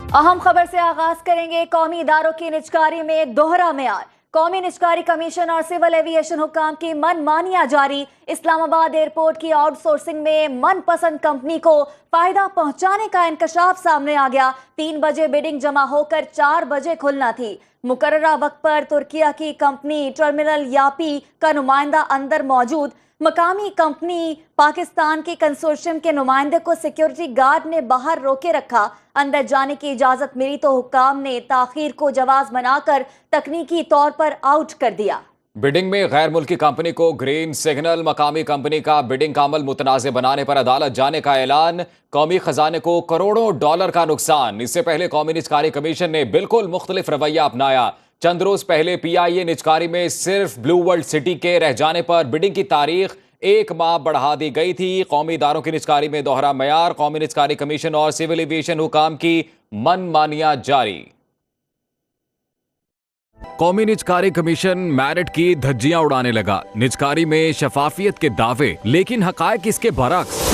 अहम खबर से आगाज करेंगे। कौमी इदारों की निजकारी में दोहरा मेयार। कौमी निजकारी कमीशन और सिविल एविएशन हुकाम की मनमानियां जारी। इस्लामाबाद एयरपोर्ट की आउटसोर्सिंग में मनपसंद कंपनी को फायदा पहुंचाने का इंकशाफ सामने आ गया। 3 बजे बिडिंग जमा होकर 4 बजे खुलना थी। मुकर्ररा वक्त पर तुर्किया की कंपनी टर्मिनल यापी का नुमाइंदा अंदर मौजूद। मकामी कंपनी पाकिस्तान के कंसोर्शियम के नुमाइंदे को सिक्योरिटी गार्ड ने बाहर रोके रखा। अंदर जाने की इजाजत मिली तो हुक्काम ने ताखीर को जवाज बनाकर तकनीकी तौर पर आउट कर दिया। बिडिंग में गैर मुल्की कंपनी को ग्रीन सिग्नल। मकामी कंपनी का बिडिंग का अमल मुतनाज़ बनाने पर अदालत जाने का ऐलान। कौमी खजाने को करोड़ों डॉलर का नुकसान। इससे पहले कौमी निजकारी कमीशन ने बिल्कुल मुख्तलिफ रवैया अपनाया। चंद रोज पहले PIA निजकारी में सिर्फ ब्लू वर्ल्ड सिटी के रह जाने पर बिडिंग की तारीख 1 माह बढ़ा दी गई थी। कौमी इदारों की निजकारी में दोहरा मयार। कौमी निजकारी कमीशन और सिविल एविएशन हुकाम की मनमानियां जारी। कौमी निजकारी कमीशन मैरिट की धज्जियां उड़ाने लगा। निजकारी में शफाफियत के दावे, लेकिन हकायक इसके बरक्स।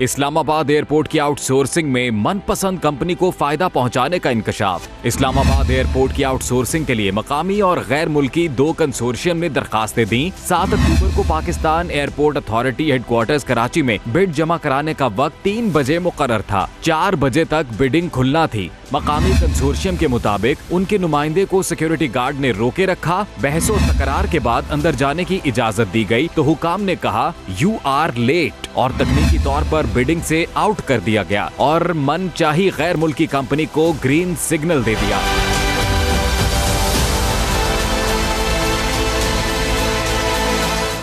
इस्लामाबाद एयरपोर्ट की आउटसोर्सिंग में मनपसंद कंपनी को फायदा पहुंचाने का इंकशाफ। इस्लामाबाद एयरपोर्ट की आउटसोर्सिंग के लिए मकामी और गैर मुल्की 2 कंसोर्शियम ने दरखास्तें दी। 7 अक्टूबर को Pakistan airport authority headquarters Karachi में बिड जमा कराने का वक्त 3 बजे मुकर्रर था। 4 बजे तक बिडिंग खुलना थी। मकामी कंसोर्शियम के मुताबिक उनके नुमाइंदे को सिक्योरिटी गार्ड ने रोके रखा। बहसो तकरार के बाद अंदर जाने की इजाजत दी गई तो हुकाम ने कहा यू आर लेट और तकनीकी तौर पर बिडिंग से आउट कर दिया गया और मनचाही गैर मुल्की कंपनी को ग्रीन सिग्नल दे दिया।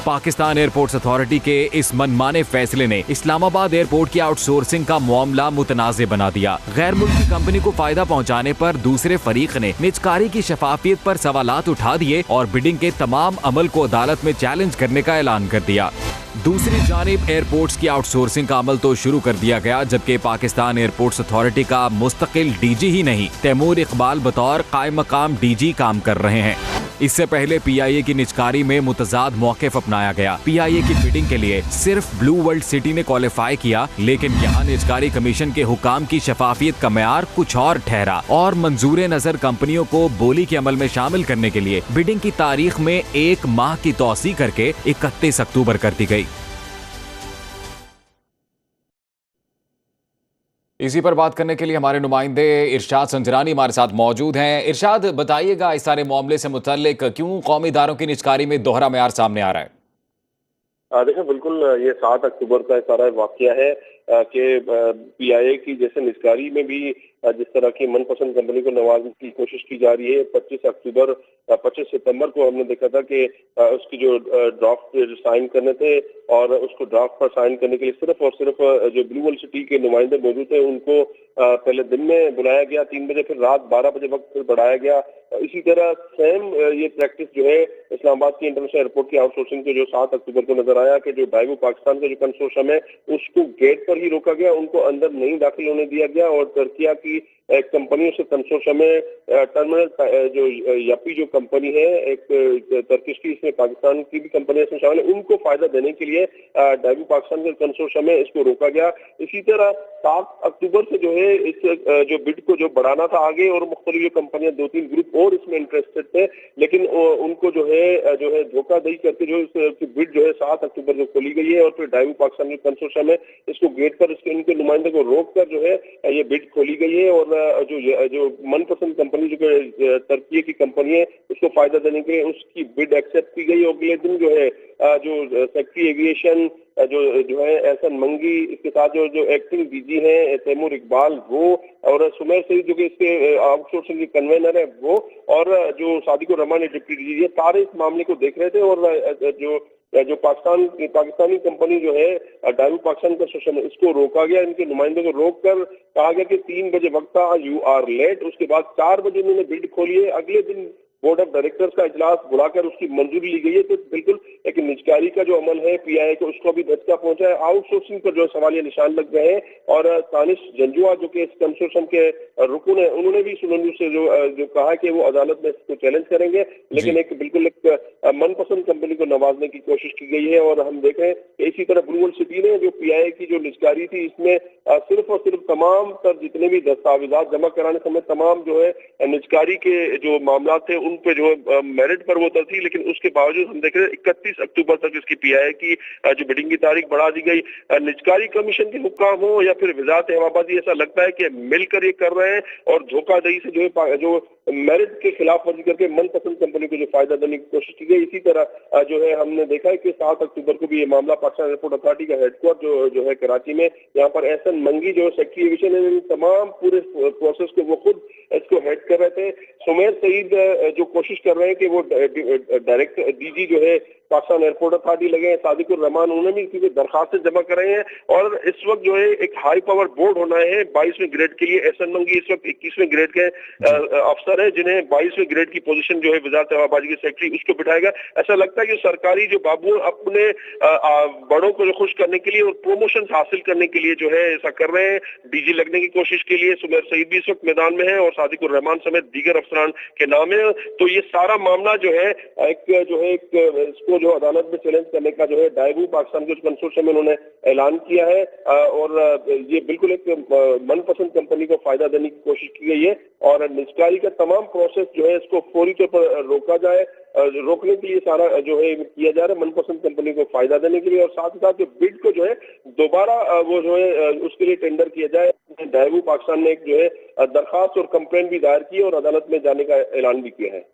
पाकिस्तान एयरपोर्ट्स अथॉरिटी के इस मनमाने फैसले ने इस्लामाबाद एयरपोर्ट की आउटसोर्सिंग का मामला मुतनाज़े बना दिया। गैर मुल्की कंपनी को फायदा पहुंचाने पर दूसरे फरीक ने निजकारी की शफाफियत पर सवालात उठा दिए और बिडिंग के तमाम अमल को अदालत में चैलेंज करने का ऐलान कर दिया। दूसरी जानिब एयरपोर्ट्स की आउटसोर्सिंग का अमल तो शुरू कर दिया गया, जबकि पाकिस्तान एयरपोर्ट्स अथॉरिटी का मुस्तकिल DG ही नहीं, तैमूर इकबाल बतौर कायम मकाम DG काम कर रहे हैं। इससे पहले PIA की निजकारी में मुतजाद मौक़िफ़ अपनाया गया। PIA की बिडिंग के लिए सिर्फ ब्लू वर्ल्ड सिटी ने क्वालिफाई किया, लेकिन यहाँ निजकारी कमीशन के हुकाम की शफाफियत का मयार कुछ और ठहरा और मंजूर नजर कंपनियों को बोली के अमल में शामिल करने के लिए बिडिंग की तारीख में 1 माह की तौसी करके 31 अक्टूबर कर दी गई। इसी पर बात करने के लिए हमारे नुमाइंदे इरशाद संजरानी हमारे साथ मौजूद हैं। इरशाद, बताइएगा इस सारे मामले से मुतल्लिक क्यों कौमी इदारों की निजकारी में दोहरा मयार सामने आ रहा है? देखिए, बिल्कुल ये 7 अक्टूबर का सारा वाकया है कि PIA की जैसे निजकारी में भी जिस तरह की मनपसंद कंपनी को नवाजने की कोशिश की जा रही है। 25 सितंबर को हमने देखा था कि उसकी जो ड्राफ्ट साइन करने थे और उसको ड्राफ्ट पर साइन करने के लिए सिर्फ और सिर्फ जो ब्लू वर्ल्ड सिटी के नुमाइंदे मौजूद थे उनको पहले दिन में बुलाया गया 3 बजे, फिर रात 12 बजे वक्त फिर बढ़ाया गया। इसी तरह सेम ये प्रैक्टिस जो है इस्लामाबाद की इंटरनेशनल एयरपोर्ट की आउटसोर्सिंग के जो 7 अक्टूबर को नजर आया कि जो डाइवो पाकिस्तान का जो कंसोर्शियम है उसको गेट पर ही रोका गया, उनको अंदर नहीं दाखिल होने दिया गया और तुर्किया की कंपनियों से कंसोर्शियम में टर्मिनल जो यापी जो कंपनी है एक टर्किश की, इसमें पाकिस्तान की भी कंपनियां इसमें शामिल है, उनको फायदा देने के लिए डाइवो पाकिस्तान के कंसोर्शियम में इसको रोका गया। इसी तरह 7 अक्टूबर से जो है इस जो बिड को जो बढ़ाना था आगे और मुख्तलिफ जो कंपनियां 2-3 ग्रुप और इसमें इंटरेस्टेड थे, लेकिन उनको जो है धोखाधड़ी करके जो इस बिड जो है 7 अक्टूबर को खोली गई है और फिर डाइवो पाकिस्तान के कंसोर्शियम में इसको गेट पर इनके नुमाइंदे को रोक कर जो है ये बिड खोली गई है और जो मनपसंद कंपनी जो तुर्की की कंपनी है उसको फायदा देने के लिए उसकी बिड एक्सेप्ट की गई। और अगले दिन जो है जो सेक्रेटरी एविएशन जो है एहसन मंगी, इसके साथ जो एक्टिंग DG है तैमूर इकबाल वो और सुमेर सईद जो कि इसके आउटसोर्सिंग के कन्वेनर है वो और जो सादिक रहमान डिप्टी DG है, सारे इस मामले को देख रहे थे और जो पाकिस्तानी कंपनी जो है डाइवो पाकिस्तान का सोशल इसको रोका गया। इनके नुमाइंदों को रोक कर कहा गया कि 3 बजे वक्त था, यू आर लेट। उसके बाद 4 बजे उन्होंने बिड खोली है। अगले दिन बोर्ड ऑफ डायरेक्टर्स का इजलास बुलाकर उसकी मंजूरी ली गई है। तो बिल्कुल एक निजकारी का जो अमल है पीआईए को, उसको भी धक्का पहुंचा है। आउटसोर्सिंग पर जो सवालिया निशान लग गए हैं और तानिश जंजुआ जो कि इस कंसोर्शियम के रुकन है, उन्होंने भी सुनंदू से जो कहा कि वो अदालत में इसको चैलेंज करेंगे, लेकिन एक बिल्कुल एक मनपसंद कंपनी को नवाजने की कोशिश की गई है। और हम देख रहे हैं कि इसी तरह ब्लू वर्ल्ड सिटी ने जो पीआईए की जो निजकारी थी, इसमें सिर्फ और सिर्फ तमाम तर जितने भी दस्तावेजात जमा कराने समय तमाम जो है निजकारी के जो मामला थे उन पे जो मेरिट पर वो थी, लेकिन उसके बावजूद हम देख रहे हैं 31 अक्टूबर तक इसकी पीआईए की जो बिडिंग की तारीख बढ़ा दी गई। निजकारी कमीशन के हुक्काम हो या फिर वजारत हवाबाजी, ऐसा लगता है कि मिलकर ये कर रहे हैं और धोखाधड़ी से जो मेरिट के खिलाफ वर्जी करके मनपसंद कंपनी को जो फायदा देने की कोशिश की गई। इसी तरह जो है हमने देखा है कि 7 अक्टूबर को भी ये मामला पाकिस्तान एयरपोर्ट अथॉरिटी का हेडक्वार्टर जो है कराची में, यहाँ पर एहसन मंगी जो सेक्रेटरी एविएशन है, तमाम पूरे प्रोसेस को वो खुद इसको हेड कर रहे थे। सुमेर सईद जो कोशिश कर रहे हैं कि वो डायरेक्टर डीजी जो है पाकिस्तान एयरपोर्ट अथॉरिटी लगे हैं, सादिकुर रहमान, उन्होंने भी क्योंकि दरखास्त जमा कर रहे हैं। और इस वक्त जो है एक हाई पावर बोर्ड होना है 22वें ग्रेड के लिए। एहसन मंगी इस वक्त 21वें ग्रेड के अफसर है, जिन्हें 22वें ग्रेड की पोजीशन जो है वजारत हवाबाजी के सेक्रेटरी उसको बिठाएगा। ऐसा लगता है कि सरकारी जो बाबू अपने बड़ों को खुश करने के लिए और प्रमोशन हासिल करने के लिए जो है ऐसा कर रहे हैं। डीजी लगने की कोशिश के लिए सुमेर सईद भी इस वक्त मैदान में है और सादिकुर रहमान समेत दीगर अफसरान के नाम है। तो ये सारा मामला जो है इसको जो अदालत में चैलेंज करने का जो है डायबू पाकिस्तान के कंसोर्शियम में उन्होंने ऐलान किया है। और ये बिल्कुल एक मनपसंद कंपनी को फायदा देने की कोशिश की गई है और निजकारी का तमाम प्रोसेस जो है इसको फौरी तौर पर रोका जाए। रोकने के लिए सारा जो है किया जा रहा है मनपसंद कंपनी को फायदा देने के लिए, और साथ ही साथ बिड को जो है दोबारा वो जो है उसके लिए टेंडर किया जाए। डायबू पाकिस्तान ने एक जो है दरखास्त और कंप्लेंट भी दायर की और अदालत में जाने का ऐलान भी किया है।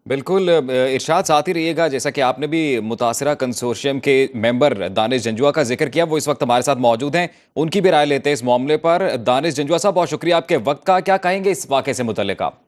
बिल्कुल इरशाद, साथ ही रहिएगा। जैसा कि आपने भी मुतासरा कंसोर्शियम के मेंबर दानिश जंजुआ का जिक्र किया, वो इस वक्त हमारे साथ मौजूद हैं, उनकी भी राय लेते हैं इस मामले पर। दानिश जंजुआ साहब, बहुत शुक्रिया आपके वक्त का। क्या कहेंगे इस वाक़े से मुतल्लिक आप?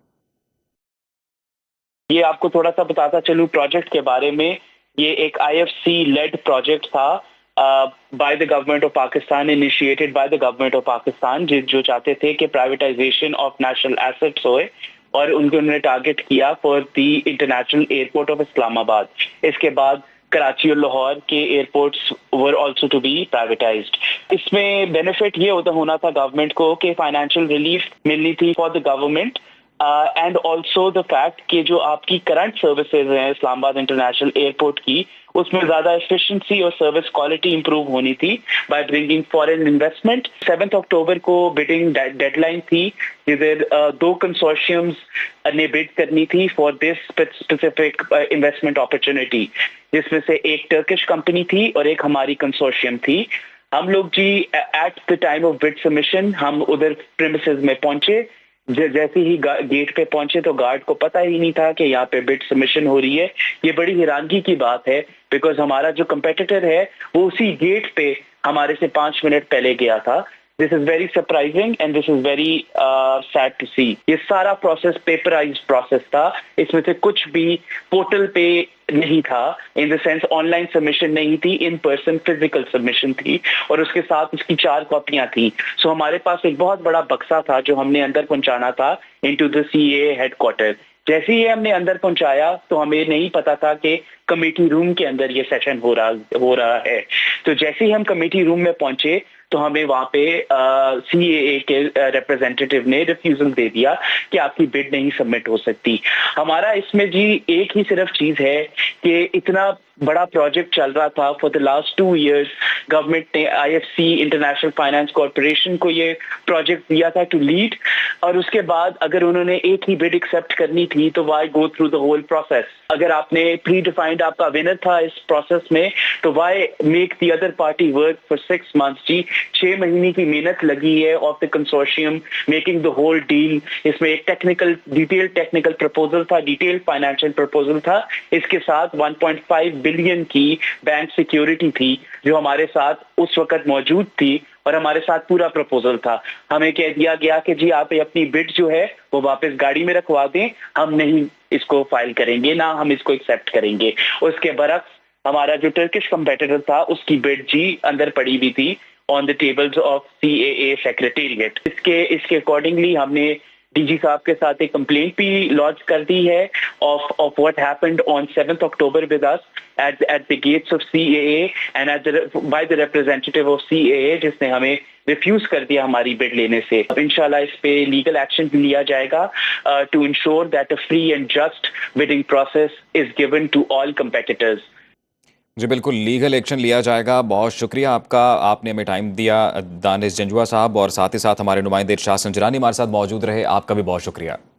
ये आपको थोड़ा सा बताता चलूं प्रोजेक्ट के बारे में। ये एक IFC लेड प्रोजेक्ट था by the government of Pakistan, initiated by the government of Pakistan, जो चाहते थे कि प्राइवेटाइजेशन ऑफ नेशनल एसेट्स होए और उन्होंने टारगेट किया for the international airport of Islamabad. इसके बाद कराची और लाहौर के airports were also to be privatised. इसमें बेनिफिट ये होना था गवर्नमेंट को कि फाइनेंशियल रिलीफ मिलनी थी for the government and also the fact कि जो आपकी करंट सर्विसेज हैं इस्लामाबाद इंटरनेशनल एयरपोर्ट की, उसमें ज्यादा एफिशिएंसी और सर्विस क्वालिटी इंप्रूव होनी थी बाय ब्रिंगिंग फॉरेन इन्वेस्टमेंट। 7 अक्टूबर को बिडिंग डेडलाइन थी, जिधर 2 कंसोर्शियम्स ने बिड करनी थी for this specific investment opportunity, जिसमें से एक टर्किश कंपनी थी और एक हमारी कंसोर्शियम थी। हम लोग जी at the time of bid submission हम उधर प्रीमिसेस में पहुंचे। जैसे ही गेट पे पहुंचे तो गार्ड को पता ही नहीं था कि यहाँ पे बिड सबमिशन हो रही है। ये बड़ी हैरानगी की बात है, बिकॉज हमारा जो कंपेटिटर है वो उसी गेट पे हमारे से 5 मिनट पहले गया था। This is very surprising and this is very sad to see. ये सारा प्रोसेस पेपराइज्ड प्रोसेस था, इसमें से कुछ भी पोर्टल पे नहीं था, in the sense online submission नहीं थी, इन पर्सन फिजिकल सबमिशन थी और उसके साथ उसकी 4 कॉपियां थी। सो हमारे पास एक बहुत बड़ा बक्सा था जो हमने अंदर पहुंचाना था इनटू द CAA हेडक्वार्टर। जैसे ही हमने अंदर पहुंचाया तो हमें नहीं पता था कि कमेटी रूम के अंदर ये सेशन हो रहा है। तो जैसे ही हम कमेटी रूम में पहुंचे तो हमें वहां पे CAA के रिप्रेजेंटेटिव ने रिफ्यूजल दे दिया कि आपकी बिड नहीं सबमिट हो सकती। हमारा इसमें जी एक ही सिर्फ चीज है कि इतना बड़ा प्रोजेक्ट चल रहा था for the last 2 years. Government ने IFC इंटरनेशनल फाइनेंस कॉर्पोरेशन को ये प्रोजेक्ट दिया था टू लीड, और उसके बाद अगर उन्होंने एक ही बिड एक्सेप्ट करनी थी तो why go through the whole process. अगर आपने प्री डिफाइंड आपका विनर था इस प्रोसेस में तो why make the other party work for 6 months. जी 6 महीने की मेहनत लगी है of the consortium making the whole deal. इसमें एक डिटेल टेक्निकल प्रपोजल था, डिटेल फाइनेंशियल प्रपोजल था, इसके साथ 1.5 बिलियन की बैंक सिक्योरिटी थी जो हमारे साथ उस वक्त मौजूद थी और हमारे साथ पूरा प्रपोजल था। हमें कह दिया गया कि जी आप अपनी बिड जो है वो वापस गाड़ी में रखवा दें, हम नहीं इसको फाइल करेंगे, ना हम इसको एक्सेप्ट करेंगे। उसके बरक्स हमारा जो टर्किश कंपेटिटर था उसकी बिड जी अंदर पड़ी हुई थी on the tables of CAA secretariat. इसके अकॉर्डिंगली हमने डीजी साहब के साथ एक कंप्लेंट भी लॉन्च कर दी है of what happened on 7th October with us at the gates of CAA and by the representative of CAA, जिसने हमें रिफ्यूज कर दिया हमारी बिड लेने से। अब इंशाल्लाह इस पे लीगल एक्शन लिया जाएगा to ensure that a free and just bidding process is given to all competitors. जी बिल्कुल, लीगल एक्शन लिया जाएगा। बहुत शुक्रिया आपका, आपने हमें टाइम दिया दानिश जंजुआ साहब, और साथ ही साथ हमारे नुमाइंदे इरशाद संजरानी हमारे साथ मौजूद रहे। आपका भी बहुत शुक्रिया।